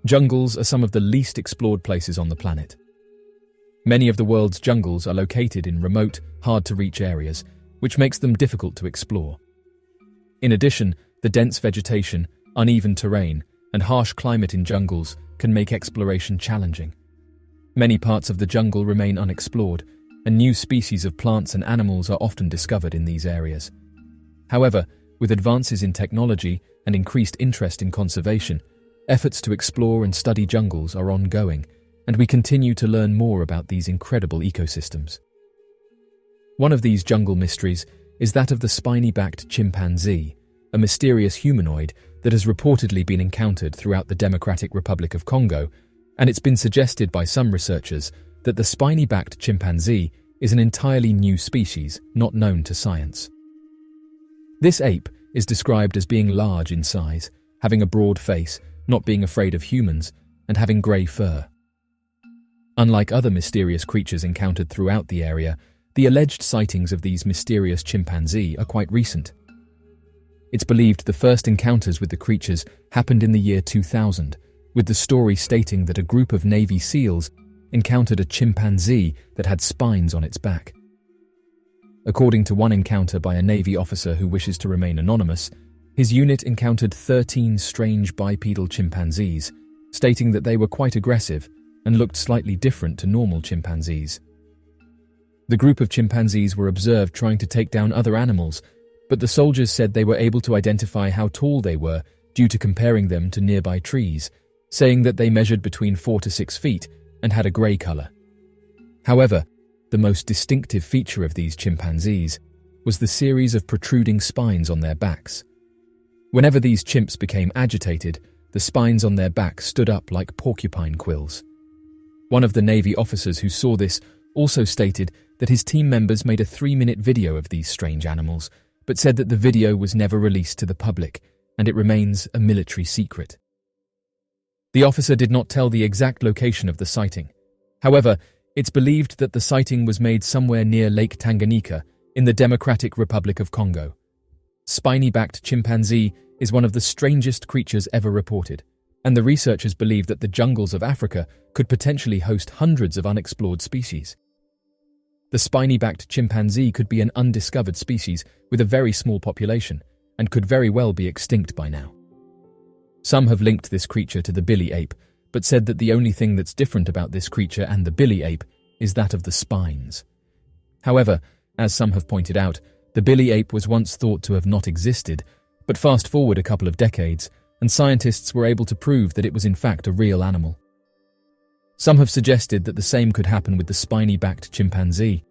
Jungles are some of the least explored places on the planet. Many of the world's jungles are located in remote, hard-to-reach areas, which makes them difficult to explore. In addition, the dense vegetation, uneven terrain, and harsh climate in jungles can make exploration challenging. Many parts of the jungle remain unexplored, and new species of plants and animals are often discovered in these areas. However, with advances in technology and increased interest in conservation, efforts to explore and study jungles are ongoing, and we continue to learn more about these incredible ecosystems. One of these jungle mysteries is that of the spiny-backed chimpanzee, a mysterious humanoid that has reportedly been encountered throughout the Democratic Republic of Congo, and it's been suggested by some researchers that the spiny-backed chimpanzee is an entirely new species not known to science. This ape is described as being large in size, having a broad face, not being afraid of humans, and having grey fur. Unlike other mysterious creatures encountered throughout the area, the alleged sightings of these mysterious chimpanzee are quite recent. It's believed the first encounters with the creatures happened in the year 2000, with the story stating that a group of Navy SEALs encountered a chimpanzee that had spines on its back. According to one encounter by a Navy officer who wishes to remain anonymous, his unit encountered 13 strange bipedal chimpanzees, stating that they were quite aggressive and looked slightly different to normal chimpanzees. The group of chimpanzees were observed trying to take down other animals, but the soldiers said they were able to identify how tall they were due to comparing them to nearby trees, saying that they measured between 4 to 6 feet and had a grey colour. However, the most distinctive feature of these chimpanzees was the series of protruding spines on their backs. Whenever these chimps became agitated, the spines on their back stood up like porcupine quills. One of the Navy officers who saw this also stated that his team members made a 3-minute video of these strange animals, but said that the video was never released to the public, and it remains a military secret. The officer did not tell the exact location of the sighting. However, it's believed that the sighting was made somewhere near Lake Tanganyika in the Democratic Republic of Congo. Spiny-backed chimpanzee is one of the strangest creatures ever reported, and the researchers believe that the jungles of Africa could potentially host hundreds of unexplored species. The spiny-backed chimpanzee could be an undiscovered species with a very small population, and could very well be extinct by now. Some have linked this creature to the billy ape, but said that the only thing that's different about this creature and the billy ape is that of the spines. However, as some have pointed out, the billy ape was once thought to have not existed, but fast forward a couple of decades, and scientists were able to prove that it was in fact a real animal. Some have suggested that the same could happen with the spiny-backed chimpanzee.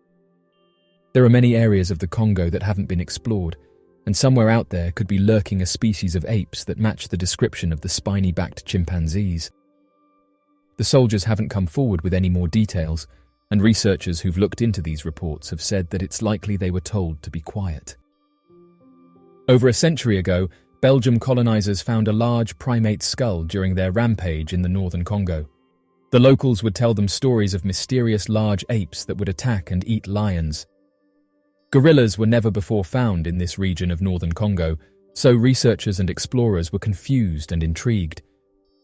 There are many areas of the Congo that haven't been explored, and somewhere out there could be lurking a species of apes that match the description of the spiny-backed chimpanzees. The soldiers haven't come forward with any more details, and researchers who've looked into these reports have said that it's likely they were told to be quiet. Over a century ago, Belgium colonizers found a large primate skull during their rampage in the northern Congo. The locals would tell them stories of mysterious large apes that would attack and eat lions. Gorillas were never before found in this region of northern Congo, so researchers and explorers were confused and intrigued.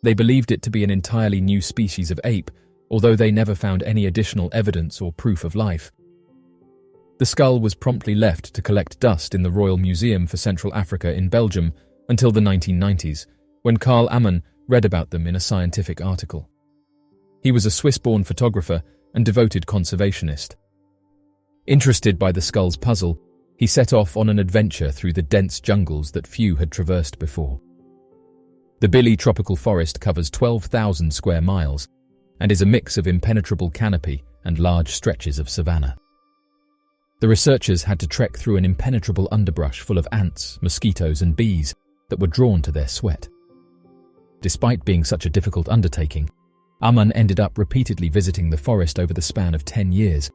They believed it to be an entirely new species of ape, although they never found any additional evidence or proof of life. The skull was promptly left to collect dust in the Royal Museum for Central Africa in Belgium until the 1990s, when Carl Ammann read about them in a scientific article. He was a Swiss-born photographer and devoted conservationist. Interested by the skull's puzzle, he set off on an adventure through the dense jungles that few had traversed before. The Billy Tropical Forest covers 12,000 square miles and is a mix of impenetrable canopy and large stretches of savanna. The researchers had to trek through an impenetrable underbrush full of ants, mosquitoes, and bees that were drawn to their sweat. Despite being such a difficult undertaking, Ammann ended up repeatedly visiting the forest over the span of 10 years,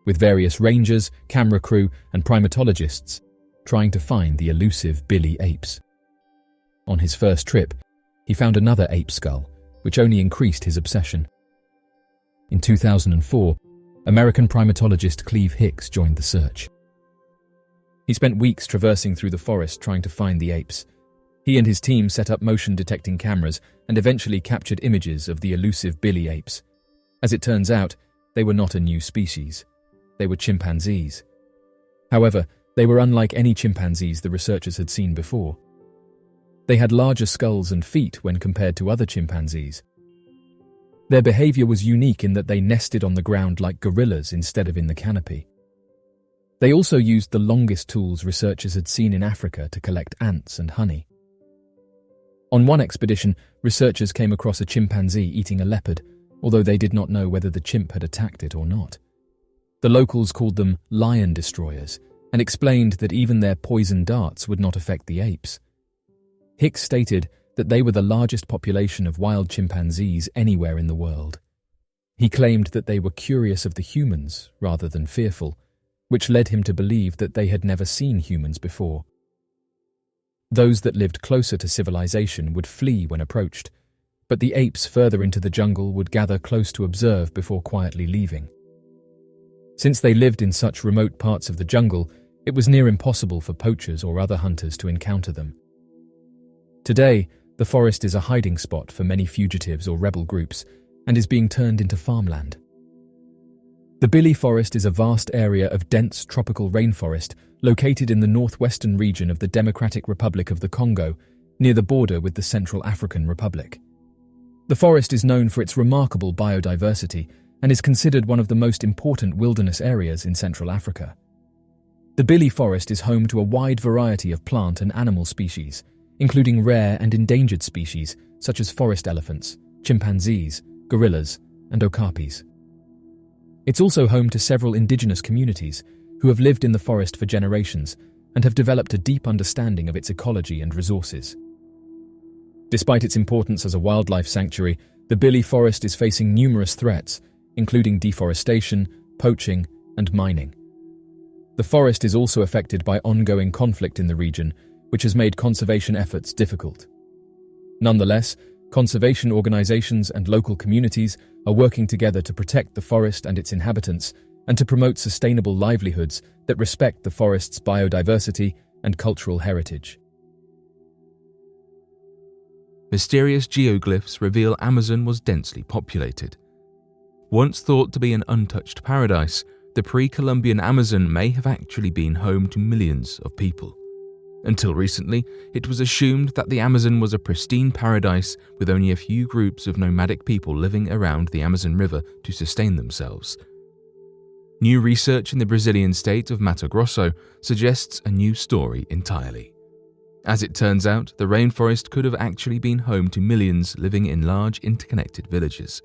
with various rangers, camera crew, and primatologists trying to find the elusive billy apes. On his first trip, he found another ape skull, which only increased his obsession. In 2004, American primatologist Cleve Hicks joined the search. He spent weeks traversing through the forest trying to find the apes. He and his team set up motion-detecting cameras and eventually captured images of the elusive billy apes. As it turns out, they were not a new species. They were chimpanzees. However, they were unlike any chimpanzees the researchers had seen before. They had larger skulls and feet when compared to other chimpanzees. Their behavior was unique in that they nested on the ground like gorillas instead of in the canopy. They also used the longest tools researchers had seen in Africa to collect ants and honey. On one expedition, researchers came across a chimpanzee eating a leopard, although they did not know whether the chimp had attacked it or not. The locals called them lion destroyers and explained that even their poison darts would not affect the apes. Hicks stated that they were the largest population of wild chimpanzees anywhere in the world. He claimed that they were curious of the humans rather than fearful, which led him to believe that they had never seen humans before. Those that lived closer to civilization would flee when approached, but the apes further into the jungle would gather close to observe before quietly leaving. Since they lived in such remote parts of the jungle, it was near impossible for poachers or other hunters to encounter them. Today, the forest is a hiding spot for many fugitives or rebel groups and is being turned into farmland. The Billy Forest is a vast area of dense tropical rainforest located in the northwestern region of the Democratic Republic of the Congo, near the border with the Central African Republic. The forest is known for its remarkable biodiversity and is considered one of the most important wilderness areas in Central Africa. The Billy Forest is home to a wide variety of plant and animal species, including rare and endangered species such as forest elephants, chimpanzees, gorillas, and okapis. It's also home to several indigenous communities who have lived in the forest for generations and have developed a deep understanding of its ecology and resources. Despite its importance as a wildlife sanctuary, the Billy Forest is facing numerous threats, including deforestation, poaching, and mining. The forest is also affected by ongoing conflict in the region, which has made conservation efforts difficult. Nonetheless, conservation organizations and local communities are working together to protect the forest and its inhabitants and to promote sustainable livelihoods that respect the forest's biodiversity and cultural heritage. Mysterious geoglyphs reveal Amazon was densely populated. Once thought to be an untouched paradise, the pre-Columbian Amazon may have actually been home to millions of people. Until recently, it was assumed that the Amazon was a pristine paradise with only a few groups of nomadic people living around the Amazon River to sustain themselves. New research in the Brazilian state of Mato Grosso suggests a new story entirely. As it turns out, the rainforest could have actually been home to millions living in large interconnected villages.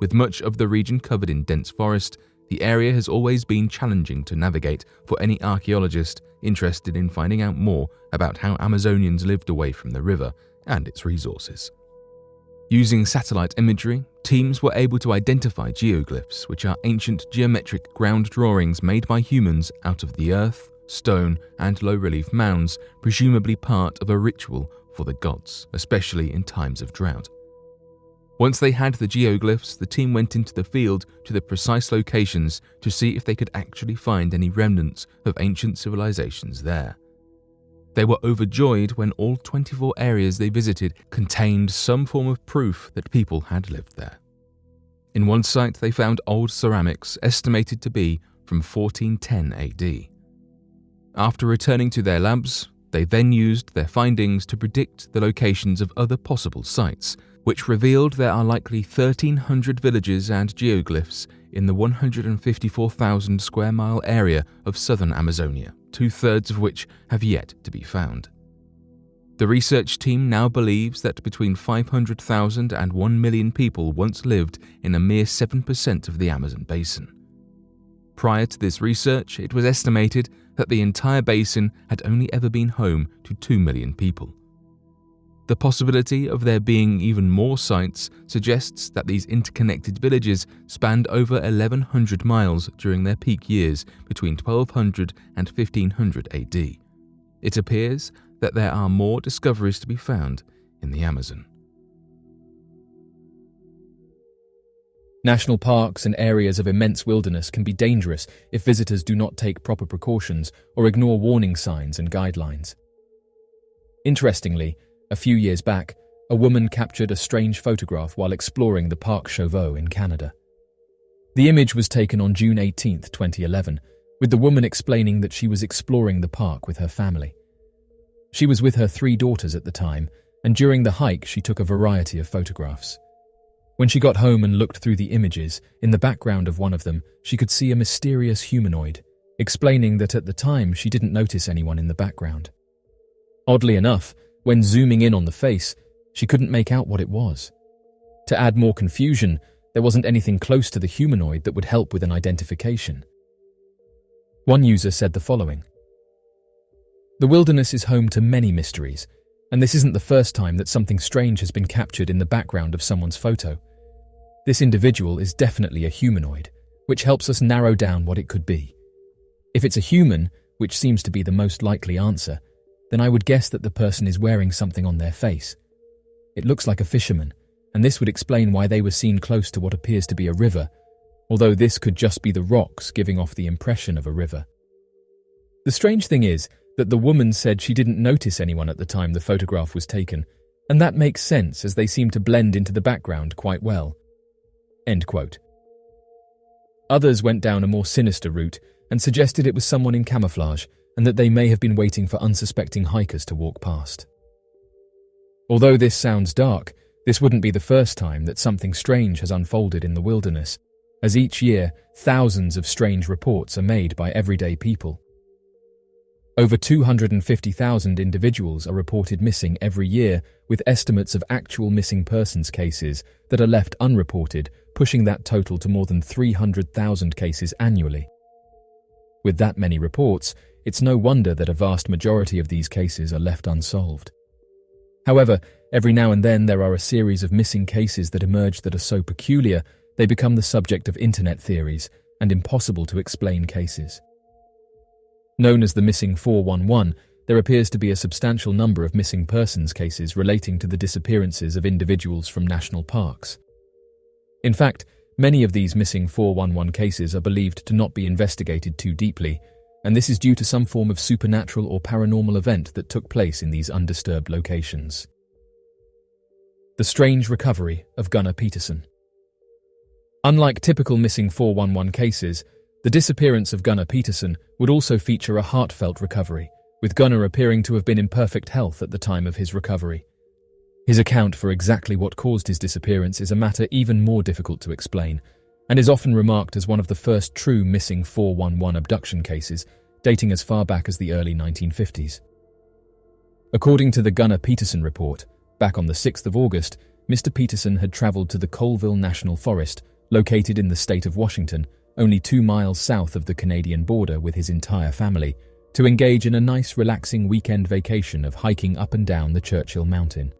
With much of the region covered in dense forest, the area has always been challenging to navigate for any archaeologist interested in finding out more about how Amazonians lived away from the river and its resources. Using satellite imagery, teams were able to identify geoglyphs, which are ancient geometric ground drawings made by humans out of the earth, stone, and low-relief mounds, presumably part of a ritual for the gods, especially in times of drought. Once they had the geoglyphs, the team went into the field to the precise locations to see if they could actually find any remnants of ancient civilizations there. They were overjoyed when all 24 areas they visited contained some form of proof that people had lived there. In one site, they found old ceramics estimated to be from 1410 AD. After returning to their labs, they then used their findings to predict the locations of other possible sites, which revealed there are likely 1,300 villages and geoglyphs in the 154,000 square mile area of southern Amazonia, 2/3 of which have yet to be found. The research team now believes that between 500,000 and 1 million people once lived in a mere 7% of the Amazon basin. Prior to this research, it was estimated that the entire basin had only ever been home to 2 million people. The possibility of there being even more sites suggests that these interconnected villages spanned over 1,100 miles during their peak years between 1200 and 1500 AD. It appears that there are more discoveries to be found in the Amazon. National parks and areas of immense wilderness can be dangerous if visitors do not take proper precautions or ignore warning signs and guidelines. Interestingly, A few years back, a woman captured a strange photograph while exploring the Parc Chauveau in Canada. The image was taken on June 18, 2011, with the woman explaining that she was exploring the park with her family. She was with her 3 daughters at the time, and during the hike she took a variety of photographs. When she got home and looked through the images, in the background of one of them, she could see a mysterious humanoid, explaining that at the time she didn't notice anyone in the background. Oddly enough, when zooming in on the face, she couldn't make out what it was. To add more confusion, there wasn't anything close to the humanoid that would help with an identification. One user said the following: "The wilderness is home to many mysteries, and this isn't the first time that something strange has been captured in the background of someone's photo. This individual is definitely a humanoid, which helps us narrow down what it could be. If it's a human, which seems to be the most likely answer, then I would guess that the person is wearing something on their face. It looks like a fisherman, and this would explain why they were seen close to what appears to be a river, although this could just be the rocks giving off the impression of a river." The strange thing is that the woman said she didn't notice anyone at the time the photograph was taken, and that makes sense as they seem to blend into the background quite well. End quote. Others went down a more sinister route and suggested it was someone in camouflage and that they may have been waiting for unsuspecting hikers to walk past. Although this sounds dark, this wouldn't be the first time that something strange has unfolded in the wilderness, as each year thousands of strange reports are made by everyday people. Over 250,000 individuals are reported missing every year, with estimates of actual missing persons cases that are left unreported pushing that total to more than 300,000 cases annually. With that many reports, it's no wonder that a vast majority of these cases are left unsolved. However, every now and then there are a series of missing cases that emerge that are so peculiar they become the subject of internet theories and impossible to explain cases. Known as the Missing 411, there appears to be a substantial number of missing persons cases relating to the disappearances of individuals from national parks. In fact, many of these Missing 411 cases are believed to not be investigated too deeply, and this is due to some form of supernatural or paranormal event that took place in these undisturbed locations. The strange recovery of Gunnar Peterson. Unlike typical Missing 411 cases, the disappearance of Gunnar Peterson would also feature a heartfelt recovery, with Gunnar appearing to have been in perfect health at the time of his recovery. His account for exactly what caused his disappearance is a matter even more difficult to explain, and is often remarked as one of the first true Missing 411 abduction cases, dating as far back as the early 1950s. According to the Gunnar Peterson report, back on the 6th of August, Mr. Peterson had travelled to the Colville National Forest, located in the state of Washington, only 2 miles south of the Canadian border, with his entire family, to engage in a nice relaxing weekend vacation of hiking up and down the Churchill Mountain.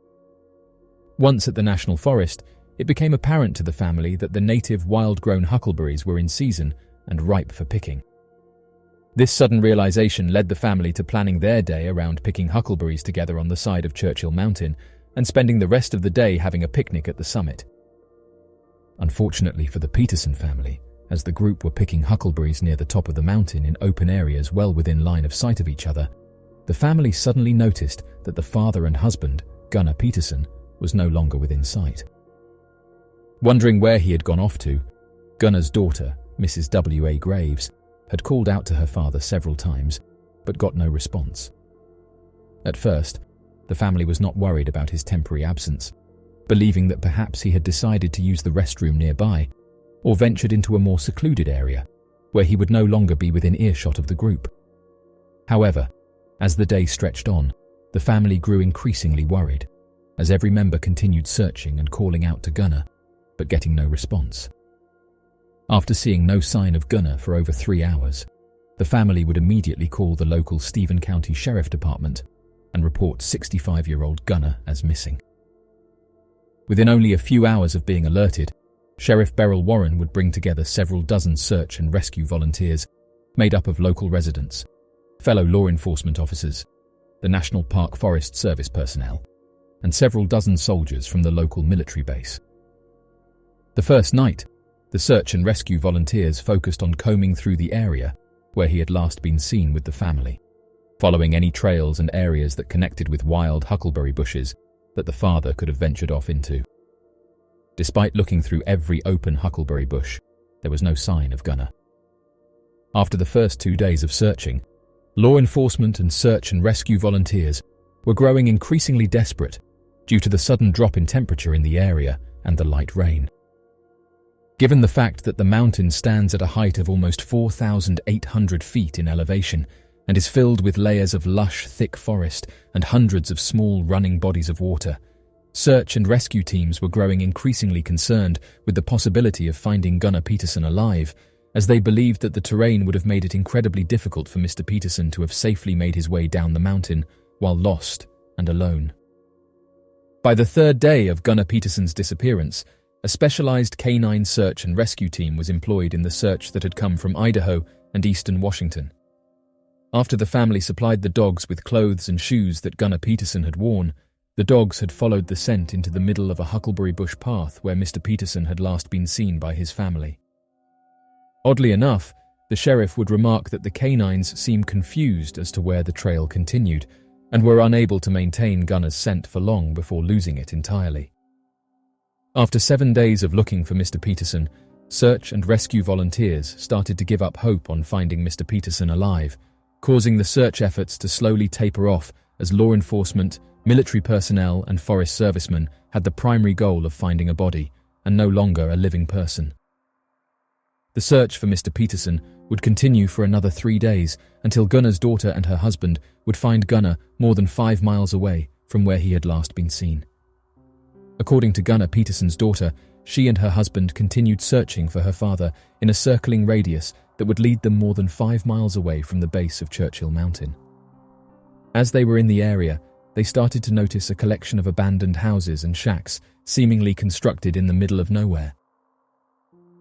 Once at the National Forest, it became apparent to the family that the native wild-grown huckleberries were in season and ripe for picking. This sudden realization led the family to planning their day around picking huckleberries together on the side of Churchill Mountain and spending the rest of the day having a picnic at the summit. Unfortunately for the Peterson family, as the group were picking huckleberries near the top of the mountain in open areas well within line of sight of each other, the family suddenly noticed that the father and husband, Gunnar Peterson, was no longer within sight. Wondering where he had gone off to, Gunnar's daughter, Mrs. W.A. Graves, had called out to her father several times, but got no response. At first, the family was not worried about his temporary absence, believing that perhaps he had decided to use the restroom nearby, or ventured into a more secluded area, where he would no longer be within earshot of the group. However, as the day stretched on, the family grew increasingly worried, as every member continued searching and calling out to Gunnar, but getting no response. After seeing no sign of Gunnar for over 3 hours, the family would immediately call the local Stephen County Sheriff Department and report 65-year-old Gunnar as missing. Within only a few hours of being alerted, Sheriff Beryl Warren would bring together several dozen search and rescue volunteers made up of local residents, fellow law enforcement officers, the National Park Forest Service personnel, and several dozen soldiers from the local military base. The first night, the search and rescue volunteers focused on combing through the area where he had last been seen with the family. following any trails and areas that connected with wild huckleberry bushes that the father could have ventured off into. Despite looking through every open huckleberry bush, there was no sign of Gunnar. After the first 2 days of searching, law enforcement and search and rescue volunteers were growing increasingly desperate due to the sudden drop in temperature in the area and the light rain. Given the fact that the mountain stands at a height of almost 4,800 feet in elevation and is filled with layers of lush, thick forest and hundreds of small running bodies of water, search and rescue teams were growing increasingly concerned with the possibility of finding Gunnar Peterson alive, as they believed that the terrain would have made it incredibly difficult for Mr. Peterson to have safely made his way down the mountain while lost and alone. By the third day of Gunnar Peterson's disappearance, a specialized canine search and rescue team was employed in the search that had come from Idaho and eastern Washington. After the family supplied the dogs with clothes and shoes that Gunnar Peterson had worn, the dogs had followed the scent into the middle of a huckleberry bush path where Mr. Peterson had last been seen by his family. Oddly enough, the sheriff would remark that the canines seemed confused as to where the trail continued and were unable to maintain Gunnar's scent for long before losing it entirely. After 7 days of looking for Mr. Peterson, search and rescue volunteers started to give up hope on finding Mr. Peterson alive, causing the search efforts to slowly taper off as law enforcement, military personnel and forest servicemen had the primary goal of finding a body and no longer a living person. The search for Mr. Peterson would continue for another 3 days until Gunnar's daughter and her husband would find Gunnar more than 5 miles away from where he had last been seen. According to Gunnar Peterson's daughter, she and her husband continued searching for her father in a circling radius that would lead them more than 5 miles away from the base of Churchill Mountain. As they were in the area, they started to notice a collection of abandoned houses and shacks seemingly constructed in the middle of nowhere.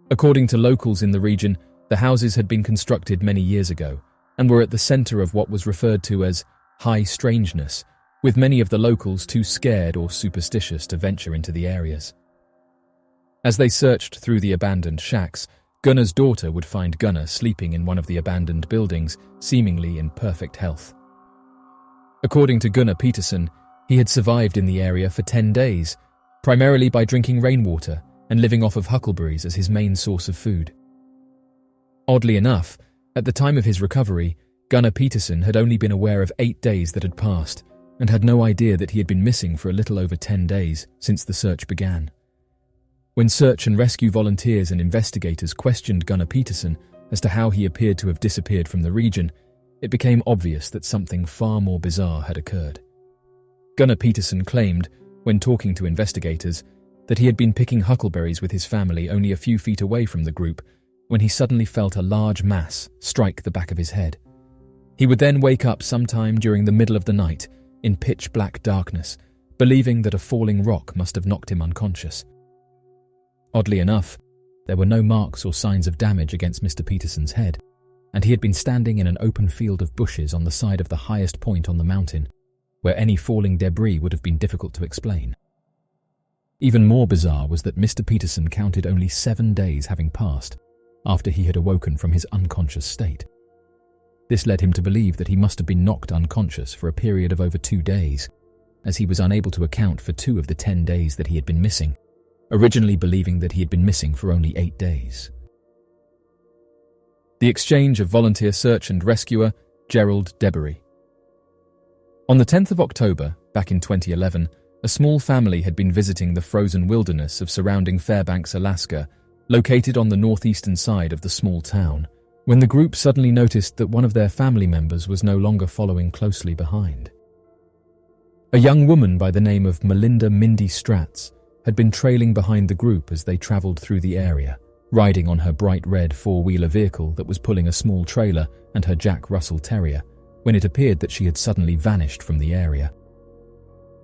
According to locals in the region, the houses had been constructed many years ago and were at the center of what was referred to as high strangeness, with many of the locals too scared or superstitious to venture into the areas. As they searched through the abandoned shacks, Gunnar's daughter would find Gunnar sleeping in one of the abandoned buildings, seemingly in perfect health. According to Gunnar Peterson, he had survived in the area for 10 days, primarily by drinking rainwater and living off of huckleberries as his main source of food. Oddly enough, at the time of his recovery, Gunnar Peterson had only been aware of 8 days that had passed and had no idea that he had been missing for a little over 10 days since the search began. When search and rescue volunteers and investigators questioned Gunnar Peterson as to how he appeared to have disappeared from the region, it became obvious that something far more bizarre had occurred. Gunnar Peterson claimed, when talking to investigators, that he had been picking huckleberries with his family only a few feet away from the group when he suddenly felt a large mass strike the back of his head. He would then wake up sometime during the middle of the night in pitch-black darkness, believing that a falling rock must have knocked him unconscious. Oddly enough, there were no marks or signs of damage against Mr. Peterson's head, and he had been standing in an open field of bushes on the side of the highest point on the mountain, where any falling debris would have been difficult to explain. Even more bizarre was that Mr. Peterson counted only 7 days having passed after he had awoken from his unconscious state. This led him to believe that he must have been knocked unconscious for a period of over 2 days, as he was unable to account for 2 of the 10 days that he had been missing, originally believing that he had been missing for only 8 days. The exchange of volunteer search and rescuer Gerald Debery. On the 10th of October, back in 2011, a small family had been visiting the frozen wilderness of surrounding Fairbanks, Alaska, located on the northeastern side of the small town, when the group suddenly noticed that one of their family members was no longer following closely behind. A young woman by the name of Melinda Mindy Stratz had been trailing behind the group as they traveled through the area, riding on her bright red four-wheeler vehicle that was pulling a small trailer and her Jack Russell Terrier, when it appeared that she had suddenly vanished from the area.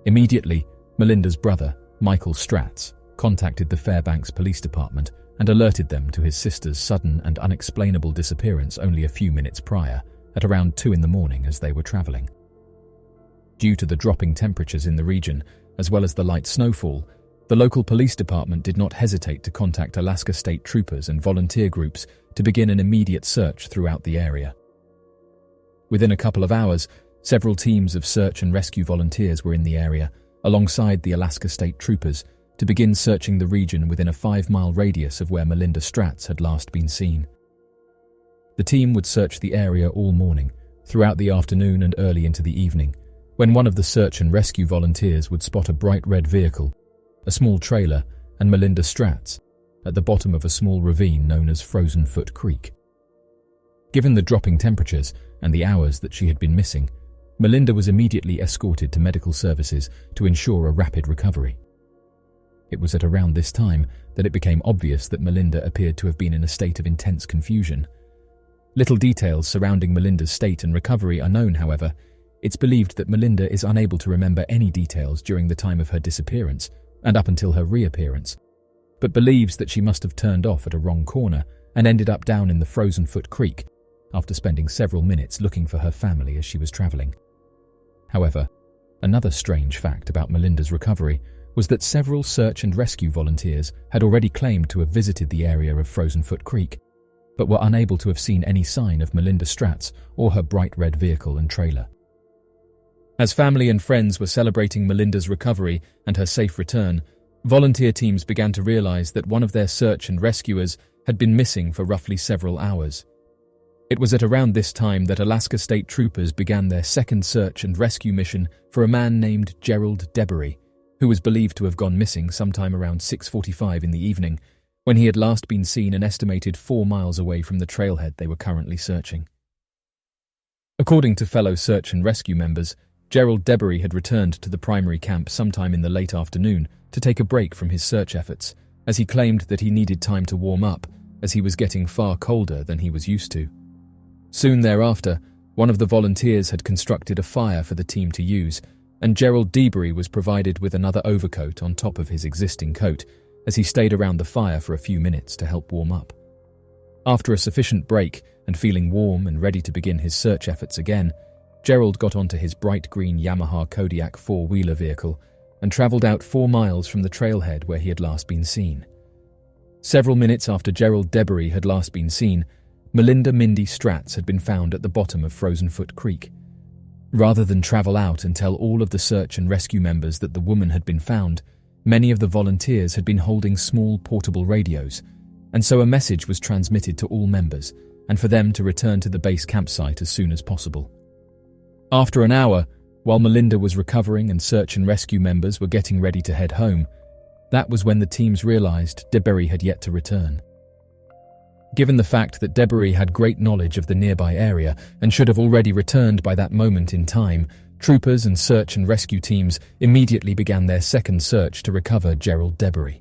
Immediately, Melinda's brother, Michael Stratz, contacted the Fairbanks Police Department and alerted them to his sister's sudden and unexplainable disappearance only a few minutes prior, at around 2 a.m. as they were traveling. Due to the dropping temperatures in the region, as well as the light snowfall, the local police department did not hesitate to contact Alaska State Troopers and volunteer groups to begin an immediate search throughout the area. Within a couple of hours, Several teams of search and rescue volunteers were in the area, alongside the Alaska State Troopers, to begin searching the region within a 5-mile radius of where Melinda Stratz had last been seen. The team would search the area all morning, throughout the afternoon and early into the evening, when one of the search and rescue volunteers would spot a bright red vehicle, a small trailer, and Melinda Stratz at the bottom of a small ravine known as Frozen Foot Creek. Given the dropping temperatures and the hours that she had been missing, Melinda was immediately escorted to medical services to ensure a rapid recovery. It was at around this time that it became obvious that Melinda appeared to have been in a state of intense confusion. Little details surrounding Melinda's state and recovery are known, however. It's believed that Melinda is unable to remember any details during the time of her disappearance and up until her reappearance, but believes that she must have turned off at a wrong corner and ended up down in the Frozen Foot Creek after spending several minutes looking for her family as she was traveling. However, another strange fact about Melinda's recovery was that several search and rescue volunteers had already claimed to have visited the area of Frozen Foot Creek, but were unable to have seen any sign of Melinda Stratz or her bright red vehicle and trailer. As family and friends were celebrating Melinda's recovery and her safe return, volunteer teams began to realize that one of their search and rescuers had been missing for roughly several hours. It was at around this time that Alaska State Troopers began their second search and rescue mission for a man named Gerald Debery, who was believed to have gone missing sometime around 6:45 in the evening, when he had last been seen an estimated 4 miles away from the trailhead they were currently searching. According to fellow search and rescue members, Gerald Debery had returned to the primary camp sometime in the late afternoon to take a break from his search efforts, as he claimed that he needed time to warm up, as he was getting far colder than he was used to. Soon thereafter, one of the volunteers had constructed a fire for the team to use, and Gerald Debery was provided with another overcoat on top of his existing coat, as he stayed around the fire for a few minutes to help warm up. After a sufficient break and feeling warm and ready to begin his search efforts again, Gerald got onto his bright green Yamaha Kodiak 4-wheeler vehicle and travelled out 4 miles from the trailhead where he had last been seen. Several minutes after Gerald Debery had last been seen, Melinda Mindy Stratz had been found at the bottom of Frozen Foot Creek. Rather than travel out and tell all of the search and rescue members that the woman had been found, many of the volunteers had been holding small portable radios, and so a message was transmitted to all members, and for them to return to the base campsite as soon as possible. After an hour, while Melinda was recovering and search and rescue members were getting ready to head home, that was when the teams realized Debery had yet to return. Given the fact that Debery had great knowledge of the nearby area and should have already returned by that moment in time, troopers and search and rescue teams immediately began their second search to recover Gerald Debery.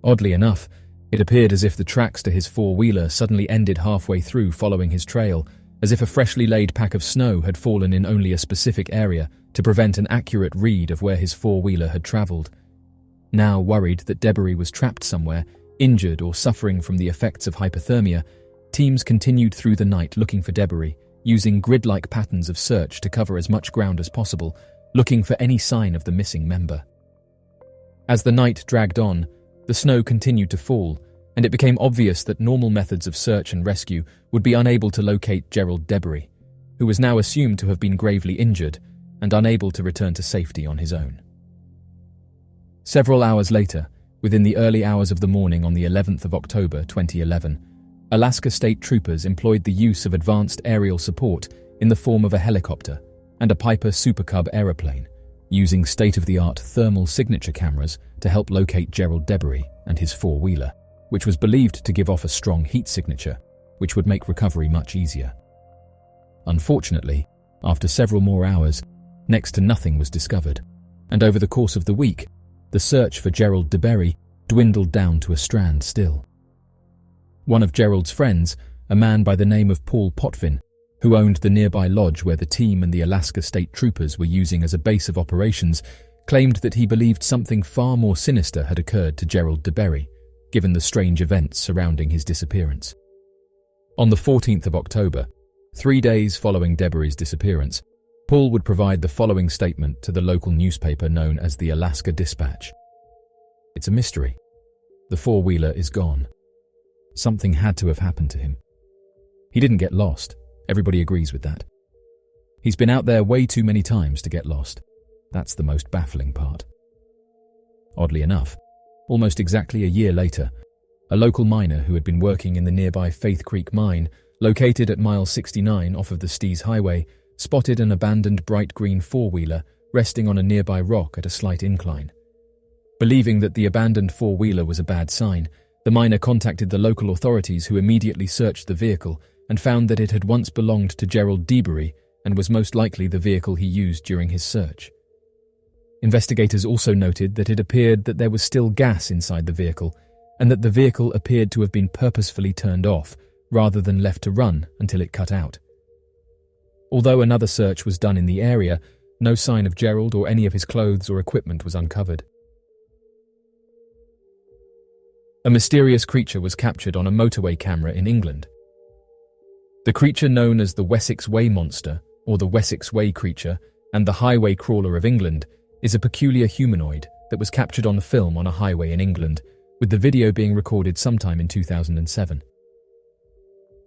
Oddly enough, it appeared as if the tracks to his 4-wheeler suddenly ended halfway through following his trail, as if a freshly laid pack of snow had fallen in only a specific area to prevent an accurate read of where his 4-wheeler had travelled. Now worried that Debery was trapped somewhere, injured or suffering from the effects of hypothermia, teams continued through the night looking for Debery, using grid-like patterns of search to cover as much ground as possible, looking for any sign of the missing member. As the night dragged on, the snow continued to fall, and it became obvious that normal methods of search and rescue would be unable to locate Gerald Debery, who was now assumed to have been gravely injured and unable to return to safety on his own. Several hours later, within the early hours of the morning on the 11th of October 2011, Alaska State Troopers employed the use of advanced aerial support in the form of a helicopter and a Piper Super Cub aeroplane, using state-of-the-art thermal signature cameras to help locate Gerald Debery and his 4-wheeler, which was believed to give off a strong heat signature, which would make recovery much easier. Unfortunately, after several more hours, next to nothing was discovered, and over the course of the week, the search for Gerald Debery dwindled down to a strand still. One of Gerald's friends, a man by the name of Paul Potvin, who owned the nearby lodge where the team and the Alaska State Troopers were using as a base of operations, claimed that he believed something far more sinister had occurred to Gerald Debery, given the strange events surrounding his disappearance. On the 14th of October, 3 days following Debery's disappearance, Paul would provide the following statement to the local newspaper known as the Alaska Dispatch. "It's a mystery. The 4-wheeler is gone. Something had to have happened to him. He didn't get lost. Everybody agrees with that. He's been out there way too many times to get lost. That's the most baffling part. Oddly enough, almost exactly a year later, a local miner who had been working in the nearby Faith Creek mine, located at mile 69 off of the Stees Highway, spotted an abandoned bright green four-wheeler resting on a nearby rock at a slight incline. Believing that the abandoned four-wheeler was a bad sign, the miner contacted the local authorities, who immediately searched the vehicle and found that it had once belonged to Gerald Deabury and was most likely the vehicle he used during his search. Investigators also noted that it appeared that there was still gas inside the vehicle, and that the vehicle appeared to have been purposefully turned off rather than left to run until it cut out. Although another search was done in the area, no sign of Gerald or any of his clothes or equipment was uncovered. A mysterious creature was captured on a motorway camera in England. The creature, known as the Wessex Way Monster, or the Wessex Way creature, and the highway crawler of England, is a peculiar humanoid that was captured on film on a highway in England, with the video being recorded sometime in 2007.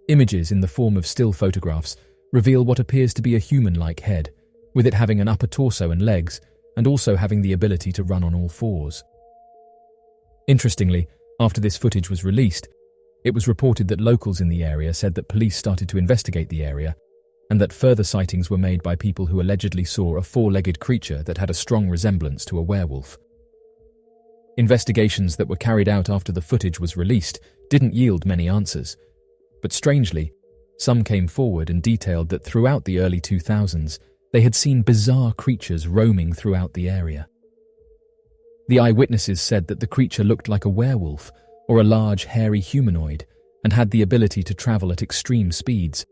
Images in the form of still photographs reveal what appears to be a human-like head, with it having an upper torso and legs, and also having the ability to run on all fours. Interestingly, after this footage was released, it was reported that locals in the area said that police started to investigate the area, and that further sightings were made by people who allegedly saw a four-legged creature that had a strong resemblance to a werewolf. Investigations that were carried out after the footage was released didn't yield many answers, but strangely, some came forward and detailed that throughout the early 2000s, they had seen bizarre creatures roaming throughout the area. The eyewitnesses said that the creature looked like a werewolf or a large, hairy humanoid and had the ability to travel at extreme speeds,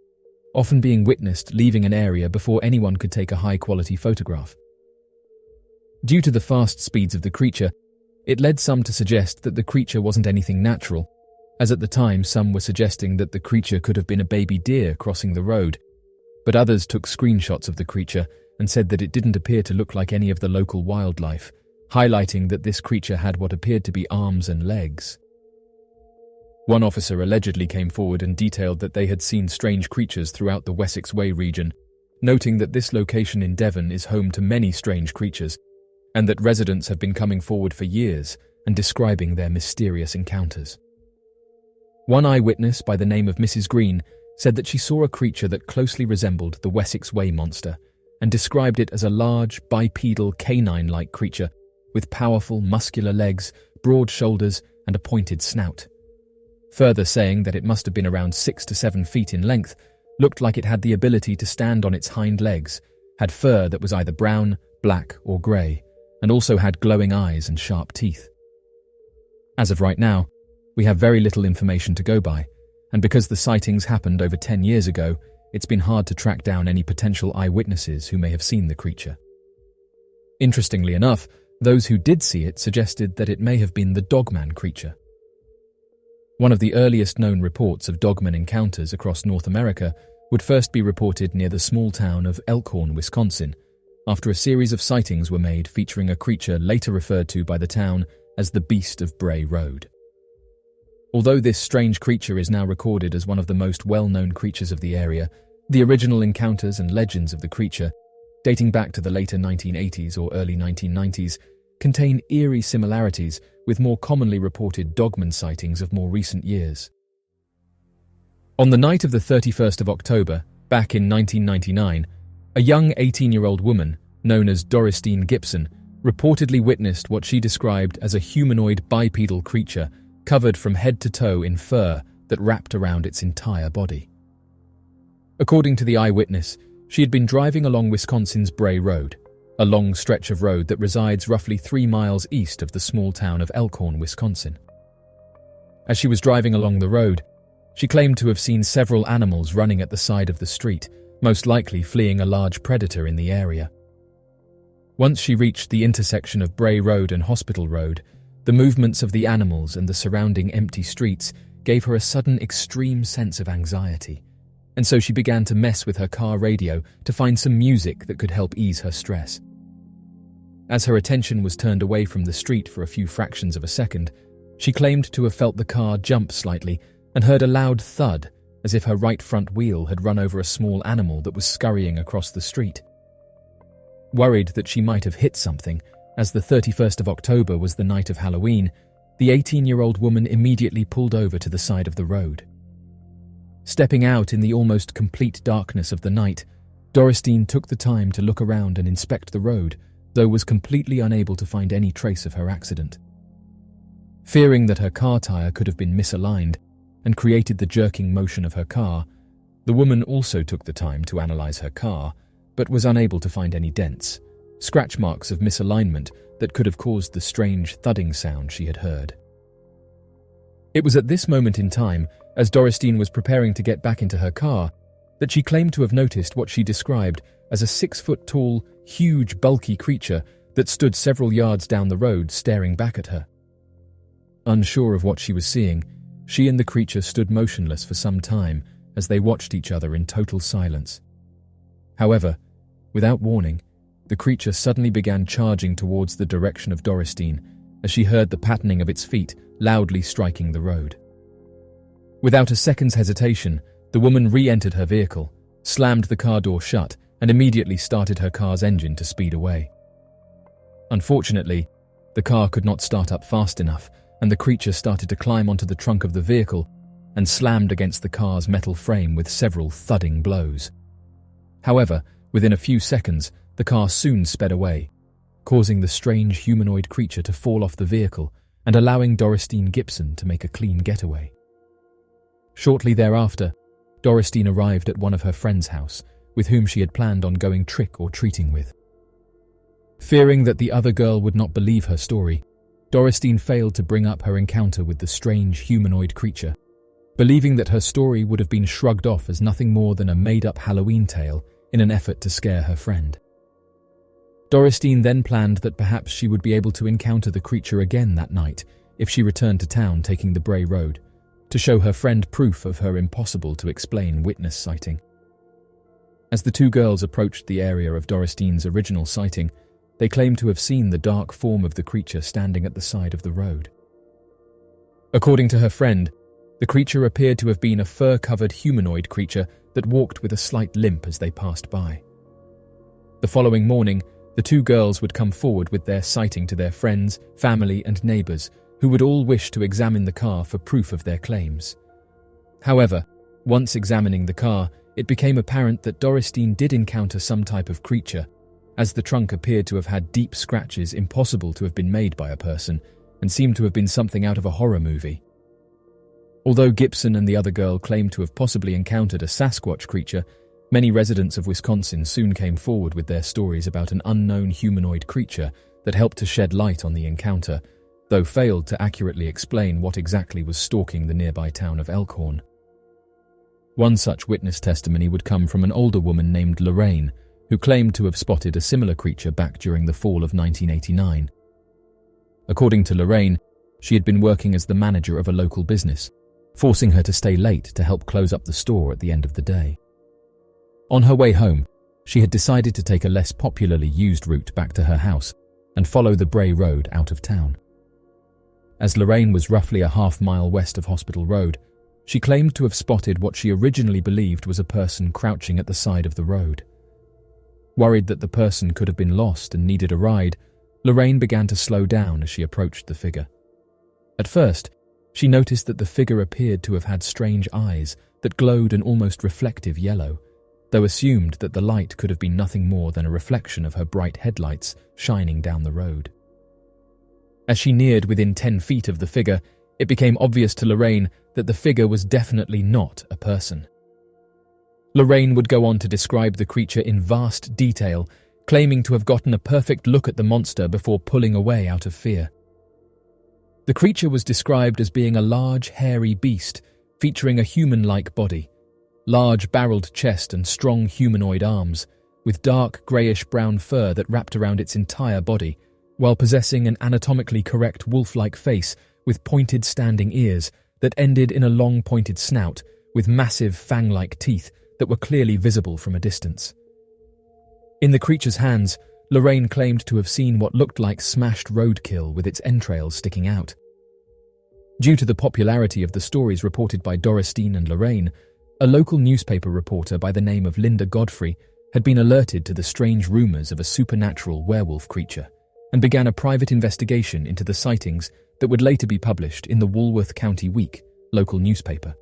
often being witnessed leaving an area before anyone could take a high-quality photograph. Due to the fast speeds of the creature, it led some to suggest that the creature wasn't anything natural, as at the time some were suggesting that the creature could have been a baby deer crossing the road, but others took screenshots of the creature and said that it didn't appear to look like any of the local wildlife, highlighting that this creature had what appeared to be arms and legs. One officer allegedly came forward and detailed that they had seen strange creatures throughout the Wessex Way region, noting that this location in Devon is home to many strange creatures, and that residents have been coming forward for years and describing their mysterious encounters. One eyewitness by the name of Mrs. Green said that she saw a creature that closely resembled the Wessex Way Monster and described it as a large, bipedal, canine-like creature with powerful, muscular legs, broad shoulders, and a pointed snout. Further saying that it must have been around 6 to 7 feet in length, looked like it had the ability to stand on its hind legs, had fur that was either brown, black, or grey, and also had glowing eyes and sharp teeth. As of right now, we have very little information to go by, and because the sightings happened over 10 years ago, it's been hard to track down any potential eyewitnesses who may have seen the creature. Interestingly enough, those who did see it suggested that it may have been the Dogman creature. One of the earliest known reports of Dogman encounters across North America would first be reported near the small town of Elkhorn, Wisconsin, after a series of sightings were made featuring a creature later referred to by the town as the Beast of Bray Road. Although this strange creature is now recorded as one of the most well-known creatures of the area, the original encounters and legends of the creature, dating back to the later 1980s or early 1990s, contain eerie similarities with more commonly reported Dogman sightings of more recent years. On the night of the 31st of October, back in 1999, a young 18-year-old woman, known as Doristine Gibson, reportedly witnessed what she described as a humanoid bipedal creature covered from head to toe in fur that wrapped around its entire body. According to the eyewitness, she had been driving along Wisconsin's Bray Road, a long stretch of road that resides roughly 3 miles east of the small town of Elkhorn, Wisconsin. As she was driving along the road, she claimed to have seen several animals running at the side of the street, most likely fleeing a large predator in the area. Once she reached the intersection of Bray Road and Hospital Road, the movements of the animals and the surrounding empty streets gave her a sudden extreme sense of anxiety, and so she began to mess with her car radio to find some music that could help ease her stress. As her attention was turned away from the street for a few fractions of a second, she claimed to have felt the car jump slightly and heard a loud thud as if her right front wheel had run over a small animal that was scurrying across the street. Worried that she might have hit something, as the 31st of October was the night of Halloween, the 18-year-old woman immediately pulled over to the side of the road. Stepping out in the almost complete darkness of the night, Dorothy took the time to look around and inspect the road, though was completely unable to find any trace of her accident. Fearing that her car tire could have been misaligned and created the jerking motion of her car, the woman also took the time to analyze her car, but was unable to find any dents, scratch marks of misalignment that could have caused the strange thudding sound she had heard. It was at this moment in time, as Dorothy was preparing to get back into her car, that she claimed to have noticed what she described as a 6-foot-tall, huge, bulky creature that stood several yards down the road staring back at her. Unsure of what she was seeing, she and the creature stood motionless for some time as they watched each other in total silence. However, without warning, the creature suddenly began charging towards the direction of Dorothy as she heard the patterning of its feet loudly striking the road. Without a second's hesitation, the woman re-entered her vehicle, slammed the car door shut, and immediately started her car's engine to speed away. Unfortunately, the car could not start up fast enough, and the creature started to climb onto the trunk of the vehicle and slammed against the car's metal frame with several thudding blows. However, within a few seconds, the car soon sped away, causing the strange humanoid creature to fall off the vehicle and allowing Dorothy Gibson to make a clean getaway. Shortly thereafter, Dorothy arrived at one of her friend's house, with whom she had planned on going trick-or-treating with. Fearing that the other girl would not believe her story, Dorothy failed to bring up her encounter with the strange humanoid creature, believing that her story would have been shrugged off as nothing more than a made-up Halloween tale in an effort to scare her friend. Dorothy then planned that perhaps she would be able to encounter the creature again that night if she returned to town taking the Bray Road, to show her friend proof of her impossible-to-explain witness sighting. As the two girls approached the area of Dorothy's original sighting, they claimed to have seen the dark form of the creature standing at the side of the road. According to her friend, the creature appeared to have been a fur-covered humanoid creature that walked with a slight limp as they passed by. The following morning, the two girls would come forward with their sighting to their friends, family, and neighbours, who would all wish to examine the car for proof of their claims. However, once examining the car, it became apparent that Dorothy did encounter some type of creature, as the trunk appeared to have had deep scratches impossible to have been made by a person and seemed to have been something out of a horror movie. Although Gibson and the other girl claimed to have possibly encountered a Sasquatch creature, many residents of Wisconsin soon came forward with their stories about an unknown humanoid creature that helped to shed light on the encounter, though failed to accurately explain what exactly was stalking the nearby town of Elkhorn. One such witness testimony would come from an older woman named Lorraine, who claimed to have spotted a similar creature back during the fall of 1989. According to Lorraine, she had been working as the manager of a local business, forcing her to stay late to help close up the store at the end of the day. On her way home, she had decided to take a less popularly used route back to her house and follow the Bray Road out of town. As Lorraine was roughly a half-mile west of Hospital Road, she claimed to have spotted what she originally believed was a person crouching at the side of the road. Worried that the person could have been lost and needed a ride, Lorraine began to slow down as she approached the figure. At first, she noticed that the figure appeared to have had strange eyes that glowed an almost reflective yellow, though assumed that the light could have been nothing more than a reflection of her bright headlights shining down the road. As she neared within 10 feet of the figure, it became obvious to Lorraine that the figure was definitely not a person. Lorraine would go on to describe the creature in vast detail, claiming to have gotten a perfect look at the monster before pulling away out of fear. The creature was described as being a large, hairy beast, featuring a human-like body, large barreled chest and strong humanoid arms, with dark greyish-brown fur that wrapped around its entire body, while possessing an anatomically correct wolf-like face with pointed standing ears that ended in a long pointed snout with massive fang-like teeth that were clearly visible from a distance. In the creature's hands, Lorraine claimed to have seen what looked like smashed roadkill with its entrails sticking out. Due to the popularity of the stories reported by Dorothy and Lorraine, A local newspaper reporter by the name of Linda Godfrey had been alerted to the strange rumors of a supernatural werewolf creature and began a private investigation into the sightings that would later be published in the Walworth County Week, local newspaper.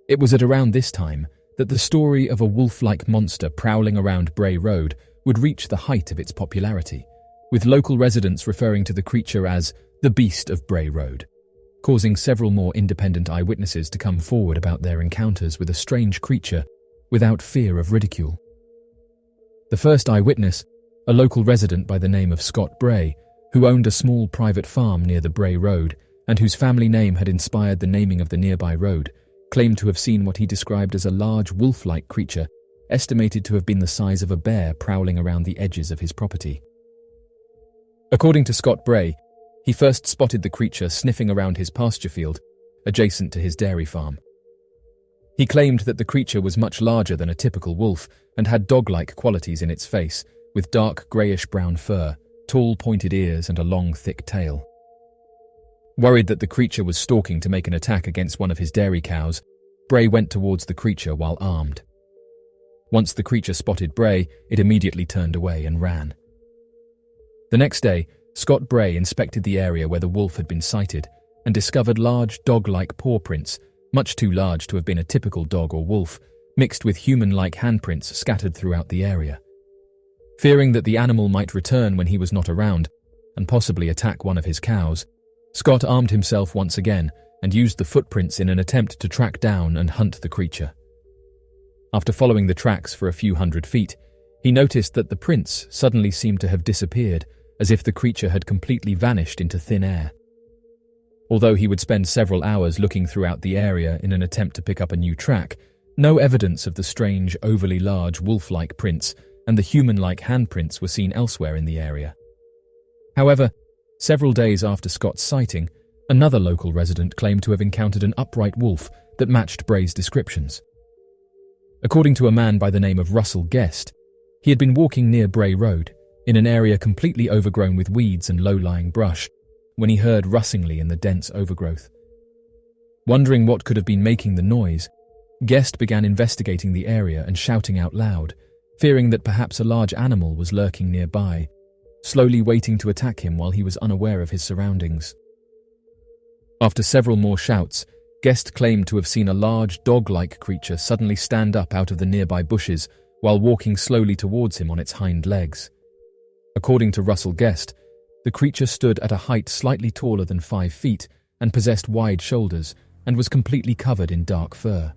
It was at around this time that the story of a wolf-like monster prowling around Bray Road would reach the height of its popularity, with local residents referring to the creature as the Beast of Bray Road, causing several more independent eyewitnesses to come forward about their encounters with a strange creature without fear of ridicule. The first eyewitness, a local resident by the name of Scott Bray, who owned a small private farm near the Bray Road and whose family name had inspired the naming of the nearby road, claimed to have seen what he described as a large wolf-like creature, estimated to have been the size of a bear prowling around the edges of his property. According to Scott Bray, he first spotted the creature sniffing around his pasture field, adjacent to his dairy farm. He claimed that the creature was much larger than a typical wolf and had dog-like qualities in its face, with dark greyish-brown fur, tall pointed ears and a long thick tail. Worried that the creature was stalking to make an attack against one of his dairy cows, Bray went towards the creature while armed. Once the creature spotted Bray, it immediately turned away and ran. The next day, Scott Bray inspected the area where the wolf had been sighted and discovered large dog-like paw prints, much too large to have been a typical dog or wolf, mixed with human-like handprints scattered throughout the area. Fearing that the animal might return when he was not around and possibly attack one of his cows, Scott armed himself once again and used the footprints in an attempt to track down and hunt the creature. After following the tracks for a few hundred feet, he noticed that the prints suddenly seemed to have disappeared, as if the creature had completely vanished into thin air. Although he would spend several hours looking throughout the area in an attempt to pick up a new track, no evidence of the strange, overly large wolf-like prints and the human-like handprints were seen elsewhere in the area. However, several days after Scott's sighting, another local resident claimed to have encountered an upright wolf that matched Bray's descriptions. According to a man by the name of Russell Guest, he had been walking near Bray Road, in an area completely overgrown with weeds and low-lying brush, when he heard rustlingly in the dense overgrowth. Wondering what could have been making the noise, Guest began investigating the area and shouting out loud, fearing that perhaps a large animal was lurking nearby, slowly waiting to attack him while he was unaware of his surroundings. After several more shouts, Guest claimed to have seen a large dog-like creature suddenly stand up out of the nearby bushes while walking slowly towards him on its hind legs. According to Russell Guest, the creature stood at a height slightly taller than 5 feet and possessed wide shoulders and was completely covered in dark fur.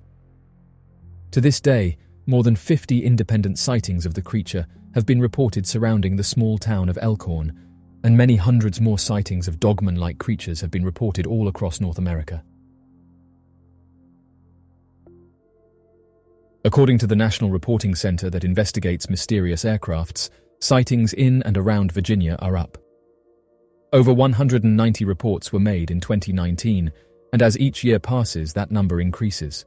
To this day, more than 50 independent sightings of the creature have been reported surrounding the small town of Elkhorn, and many hundreds more sightings of dogman-like creatures have been reported all across North America. According to the National Reporting Center that investigates mysterious aircrafts, sightings in and around Virginia are up. Over 190 reports were made in 2019, and as each year passes, that number increases.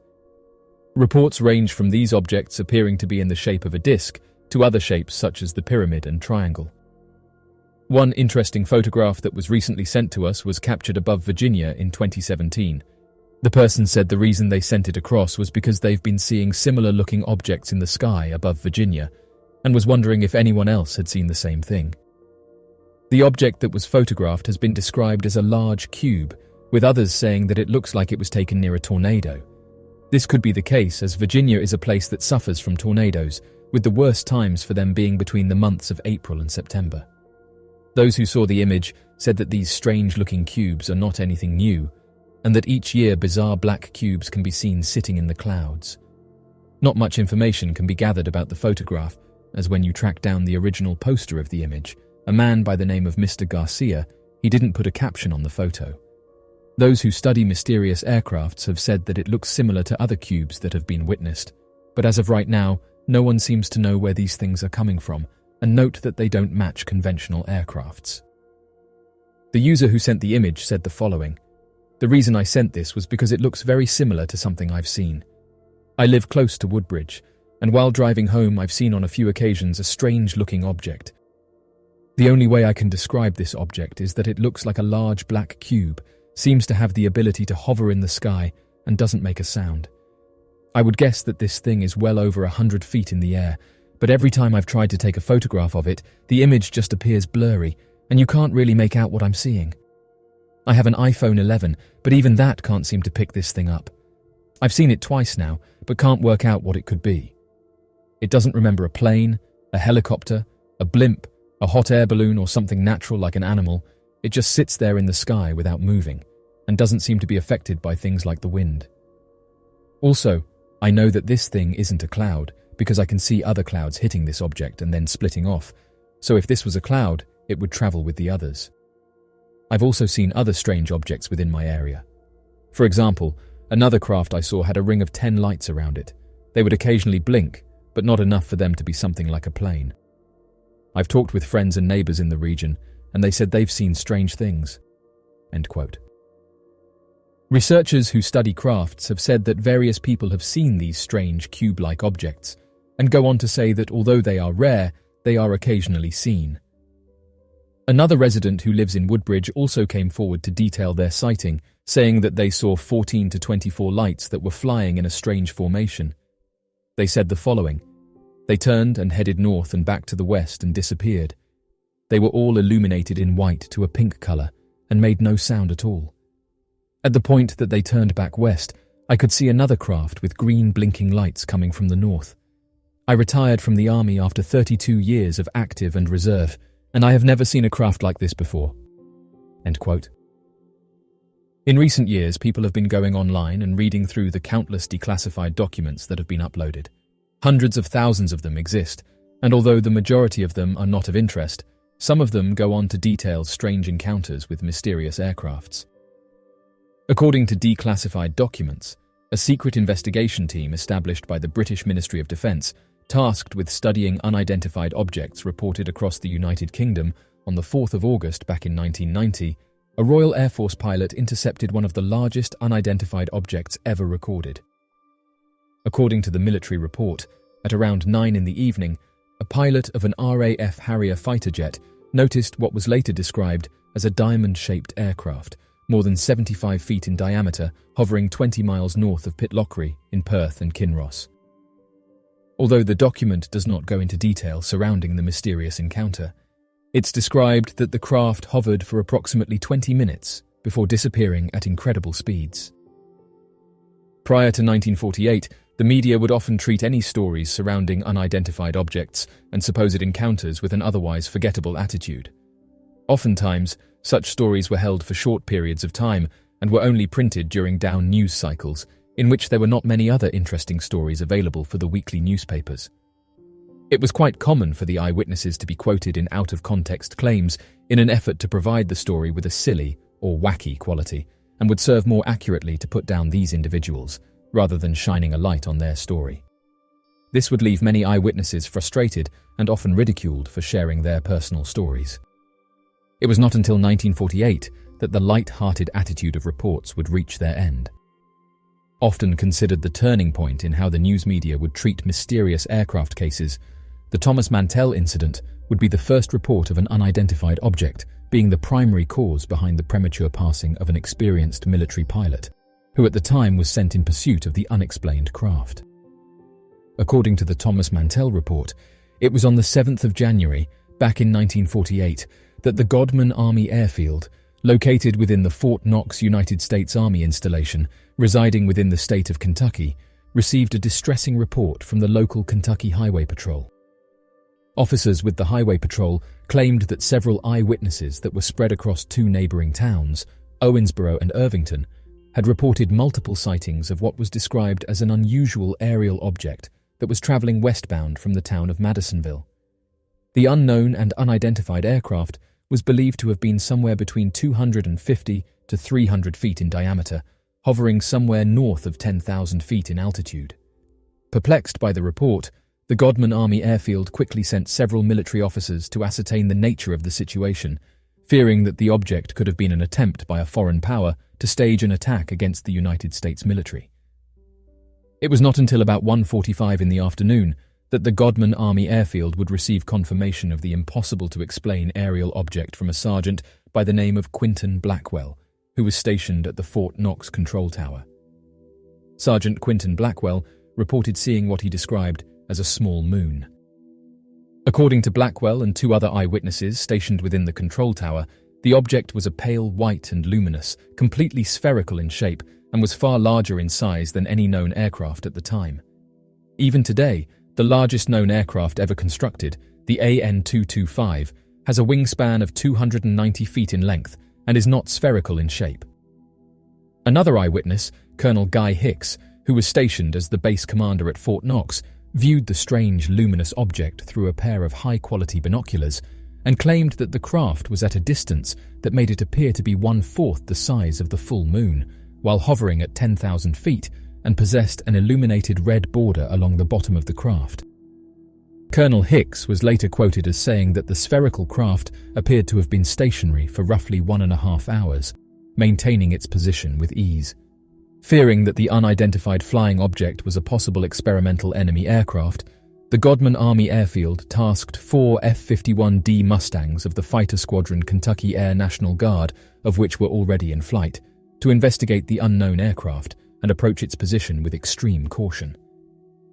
Reports range from these objects appearing to be in the shape of a disc to other shapes such as the pyramid and triangle. One interesting photograph that was recently sent to us was captured above Virginia in 2017. The person said the reason they sent it across was because they've been seeing similar-looking objects in the sky above Virginia and was wondering if anyone else had seen the same thing. The object that was photographed has been described as a large cube, with others saying that it looks like it was taken near a tornado. This could be the case, as Virginia is a place that suffers from tornadoes, with the worst times for them being between the months of April and September. Those who saw the image said that these strange-looking cubes are not anything new, and that each year bizarre black cubes can be seen sitting in the clouds. Not much information can be gathered about the photograph, as when you track down the original poster of the image, a man by the name of Mr. Garcia, he didn't put a caption on the photo. Those who study mysterious aircrafts have said that it looks similar to other cubes that have been witnessed, but as of right now, no one seems to know where these things are coming from, and note that they don't match conventional aircrafts. The user who sent the image said the following: "The reason I sent this was because it looks very similar to something I've seen. I live close to Woodbridge, and while driving home I've seen on a few occasions a strange-looking object. The only way I can describe this object is that it looks like a large black cube, seems to have the ability to hover in the sky, and doesn't make a sound. I would guess that this thing is well over 100 feet in the air, but every time I've tried to take a photograph of it, the image just appears blurry, and you can't really make out what I'm seeing. I have an iPhone 11, but even that can't seem to pick this thing up. I've seen it twice now, but can't work out what it could be. It doesn't remember a plane, a helicopter, a blimp, a hot air balloon, or something natural like an animal. It just sits there in the sky without moving, and doesn't seem to be affected by things like the wind. Also, I know that this thing isn't a cloud, because I can see other clouds hitting this object and then splitting off, so if this was a cloud, it would travel with the others. I've also seen other strange objects within my area. For example, another craft I saw had a ring of 10 lights around it. They would occasionally blink, but not enough for them to be something like a plane. I've talked with friends and neighbours in the region, and they said they've seen strange things." End quote. Researchers who study crafts have said that various people have seen these strange cube-like objects, and go on to say that although they are rare, they are occasionally seen. Another resident who lives in Woodbridge also came forward to detail their sighting, saying that they saw 14 to 24 lights that were flying in a strange formation. They said the following: "They turned and headed north and back to the west and disappeared. They were all illuminated in white to a pink colour and made no sound at all. At the point that they turned back west, I could see another craft with green blinking lights coming from the north. I retired from the army after 32 years of active and reserve, and I have never seen a craft like this before." End quote. In recent years, people have been going online and reading through the countless declassified documents that have been uploaded. Hundreds of thousands of them exist, and although the majority of them are not of interest, some of them go on to detail strange encounters with mysterious aircrafts. According to declassified documents, a secret investigation team established by the British Ministry of Defence, tasked with studying unidentified objects reported across the United Kingdom on the 4th of August back in 1990, a Royal Air Force pilot intercepted one of the largest unidentified objects ever recorded. According to the military report, at around 9 in the evening, a pilot of an RAF Harrier fighter jet noticed what was later described as a diamond-shaped aircraft, more than 75 feet in diameter, hovering 20 miles north of Pitlochry in Perth and Kinross. Although the document does not go into detail surrounding the mysterious encounter, it's described that the craft hovered for approximately 20 minutes before disappearing at incredible speeds. Prior to 1948, the media would often treat any stories surrounding unidentified objects and supposed encounters with an otherwise forgettable attitude. Oftentimes, such stories were held for short periods of time and were only printed during down news cycles, in which there were not many other interesting stories available for the weekly newspapers. It was quite common for the eyewitnesses to be quoted in out-of-context claims in an effort to provide the story with a silly or wacky quality, and would serve more accurately to put down these individuals, rather than shining a light on their story. This would leave many eyewitnesses frustrated and often ridiculed for sharing their personal stories. It was not until 1948 that the light-hearted attitude of reports would reach their end. Often considered the turning point in how the news media would treat mysterious aircraft cases, the Thomas Mantel incident would be the first report of an unidentified object being the primary cause behind the premature passing of an experienced military pilot, who at the time was sent in pursuit of the unexplained craft. According to the Thomas Mantel report, it was on the 7th of January, back in 1948, that the Godman Army Airfield, located within the Fort Knox United States Army installation, residing within the state of Kentucky, received a distressing report from the local Kentucky Highway Patrol. Officers with the Highway Patrol claimed that several eyewitnesses that were spread across 2 neighboring towns, Owensboro and Irvington, had reported multiple sightings of what was described as an unusual aerial object that was traveling westbound from the town of Madisonville. The unknown and unidentified aircraft was believed to have been somewhere between 250 to 300 feet in diameter, hovering somewhere north of 10,000 feet in altitude. Perplexed by the report, the Godman Army Airfield quickly sent several military officers to ascertain the nature of the situation, fearing that the object could have been an attempt by a foreign power to stage an attack against the United States military. It was not until about 1:45 in the afternoon that the Godman Army Airfield would receive confirmation of the impossible-to-explain aerial object from a sergeant by the name of Quinton Blackwell, who was stationed at the Fort Knox control tower. Sergeant Quinton Blackwell reported seeing what he described as a small moon. According to Blackwell and two other eyewitnesses stationed within the control tower, the object was a pale white and luminous, completely spherical in shape, and was far larger in size than any known aircraft at the time. Even today, the largest known aircraft ever constructed, the AN-225, has a wingspan of 290 feet in length and is not spherical in shape. Another eyewitness, Colonel Guy Hicks, who was stationed as the base commander at Fort Knox, viewed the strange luminous object through a pair of high-quality binoculars and claimed that the craft was at a distance that made it appear to be 1/4 the size of the full moon, while hovering at 10,000 feet and possessed an illuminated red border along the bottom of the craft. Colonel Hicks was later quoted as saying that the spherical craft appeared to have been stationary for roughly 1.5 hours, maintaining its position with ease. Fearing that the unidentified flying object was a possible experimental enemy aircraft, the Godman Army Airfield tasked 4 F-51D Mustangs of the Fighter Squadron Kentucky Air National Guard, of which were already in flight, to investigate the unknown aircraft and approach its position with extreme caution.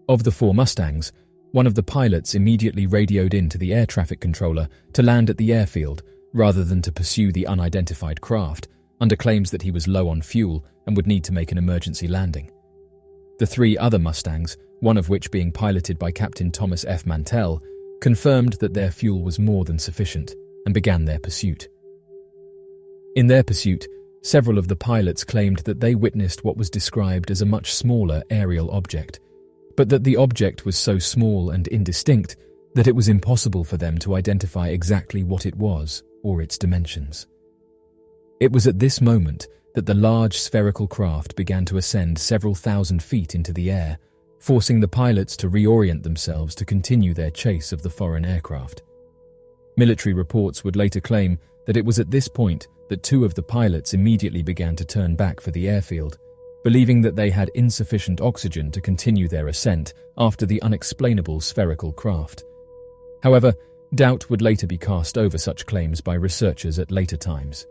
Of the 4 Mustangs, one of the pilots immediately radioed in to the air traffic controller to land at the airfield rather than to pursue the unidentified craft, under claims that he was low on fuel and would need to make an emergency landing. The 3 other Mustangs, one of which being piloted by Captain Thomas F. Mantel, confirmed that their fuel was more than sufficient and began their pursuit. In their pursuit, several of the pilots claimed that they witnessed what was described as a much smaller aerial object, but that the object was so small and indistinct that it was impossible for them to identify exactly what it was or its dimensions. It was at this moment that the large spherical craft began to ascend several thousand feet into the air, forcing the pilots to reorient themselves to continue their chase of the foreign aircraft. Military reports would later claim that it was at this point that 2 of the pilots immediately began to turn back for the airfield, believing that they had insufficient oxygen to continue their ascent after the unexplainable spherical craft. However, doubt would later be cast over such claims by researchers at later times.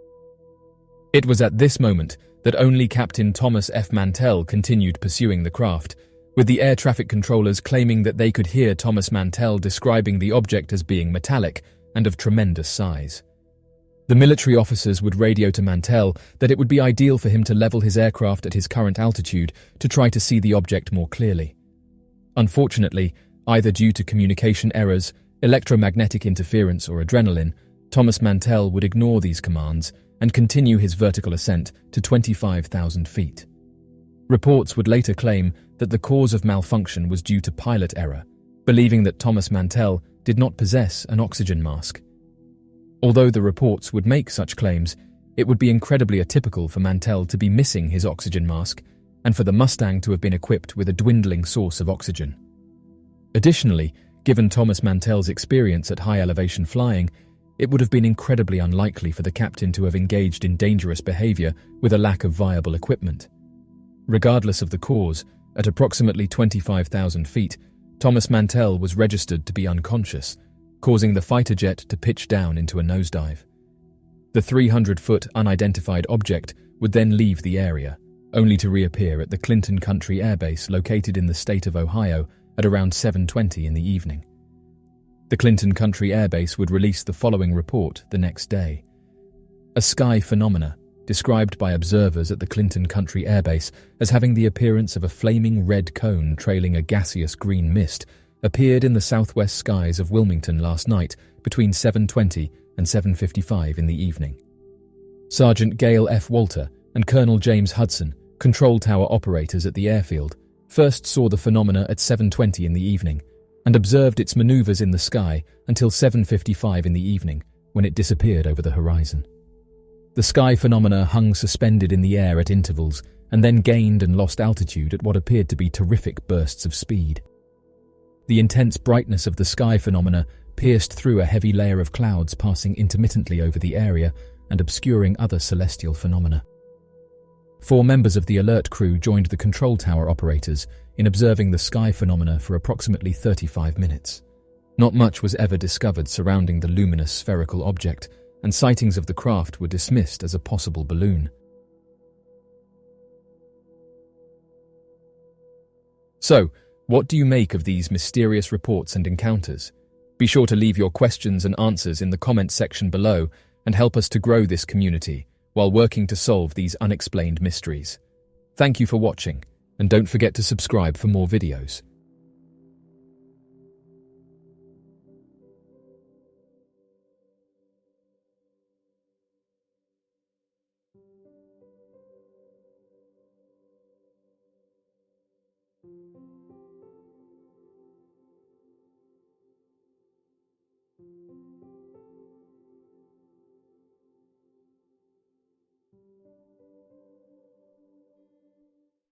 It was at this moment that only Captain Thomas F. Mantel continued pursuing the craft, with the air traffic controllers claiming that they could hear Thomas Mantel describing the object as being metallic and of tremendous size. The military officers would radio to Mantel that it would be ideal for him to level his aircraft at his current altitude to try to see the object more clearly. Unfortunately, either due to communication errors, electromagnetic interference, or adrenaline, Thomas Mantel would ignore these commands and continue his vertical ascent to 25,000 feet. Reports would later claim that the cause of malfunction was due to pilot error, believing that Thomas Mantel did not possess an oxygen mask. Although the reports would make such claims, it would be incredibly atypical for Mantel to be missing his oxygen mask and for the Mustang to have been equipped with a dwindling source of oxygen. Additionally, given Thomas Mantel's experience at high elevation flying, it would have been incredibly unlikely for the captain to have engaged in dangerous behavior with a lack of viable equipment. Regardless of the cause, at approximately 25,000 feet, Thomas Mantel was registered to be unconscious, causing the fighter jet to pitch down into a nosedive. The 300-foot unidentified object would then leave the area, only to reappear at the Clinton Country Air Base located in the state of Ohio at around 7:20 in the evening. The Clinton Country Air Base would release the following report the next day. A sky phenomena, described by observers at the Clinton Country Air Base as having the appearance of a flaming red cone trailing a gaseous green mist, appeared in the southwest skies of Wilmington last night between 7:20 and 7:55 in the evening. Sergeant Gail F. Walter and Colonel James Hudson, control tower operators at the airfield, first saw the phenomena at 7:20 in the evening and observed its maneuvers in the sky until 7:55 in the evening, when it disappeared over the horizon. The sky phenomena hung suspended in the air at intervals and then gained and lost altitude at what appeared to be terrific bursts of speed. The intense brightness of the sky phenomena pierced through a heavy layer of clouds passing intermittently over the area and obscuring other celestial phenomena. 4 members of the alert crew joined the control tower operators in observing the sky phenomena for approximately 35 minutes. Not much was ever discovered surrounding the luminous spherical object, and sightings of the craft were dismissed as a possible balloon. So, What do you make of these mysterious reports and encounters? Be sure to leave your questions and answers in the comments section below and help us to grow this community while working to solve these unexplained mysteries. Thank you for watching, and don't forget to subscribe for more videos.